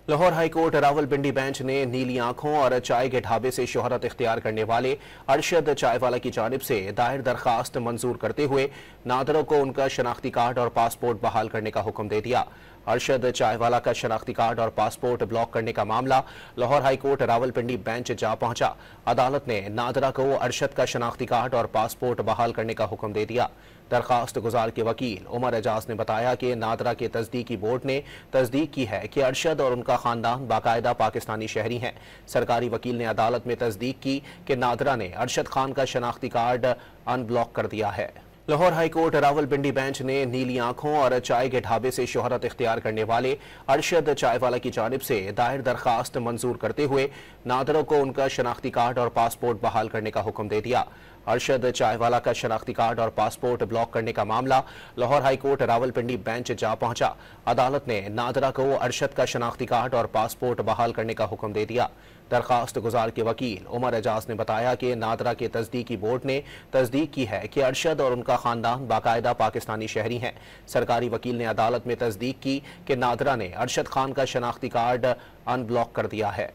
Lahore high court Rawalpindi bench ने नीली आंखों और चाय के ढाबे से शोहरत इख्तियार करने वाले अरशद चायवाला की जानिब से दायर दरखास्त मंजूर करते हुए नादरों को उनका शनाख्ती कार्ड और पासपोर्ट बहाल करने का हुक्म दे दिया। अरशद चायवाला का शनाख्ती कार्ड और पासपोर्ट ब्लॉक करने का मामला लाहौर हाईकोर्ट रावलपिंडी बेंच जा पहुंचा। अदालत ने नादरा को अरशद का शनाख्ती कार्ड और पासपोर्ट बहाल करने का हुक्म दे दिया। दरखास्त गुजार के वकील उमर एजाज ने बताया कि नादरा के तस्दीकी बोर्ड ने तस्दीक की है कि अरशद और उनका खानदान बाकायदा पाकिस्तानी शहरी हैं। सरकारी वकील ने अदालत में तस्दीक की कि नादरा ने अरशद खान का शनाख्ती कार्ड अनब्लॉक कर दिया है। लाहौर हाईकोर्ट रावलपिंडी बेंच ने नीली आंखों और चाय के ढाबे से शोहरत इख्तियार करने वाले अरशद चायवाला की जानिब से दायर दरखास्त मंजूर करते हुए नादरों को उनका शनाख्ती कार्ड और पासपोर्ट बहाल करने का हुक्म दे दिया। अरशद चायवाला का शनाख्ती कार्ड और पासपोर्ट ब्लॉक करने का मामला लाहौर हाईकोर्ट रावलपिंडी बेंच जा पहुंचा। अदालत ने नादरा को अरशद का शनाख्ती कार्ड और पासपोर्ट बहाल करने का हुक्म दे दिया। दरखास्त गुजार के वकील उमर एजाज ने बताया कि नादरा के तस्दीकी बोर्ड ने तस्दीक की है कि अरशद और उनका खानदान बाकायदा पाकिस्तानी शहरी हैं। सरकारी वकील ने अदालत में तस्दीक की कि नादरा ने अरशद खान का शनाख्ती कार्ड अनब्लॉक कर दिया है।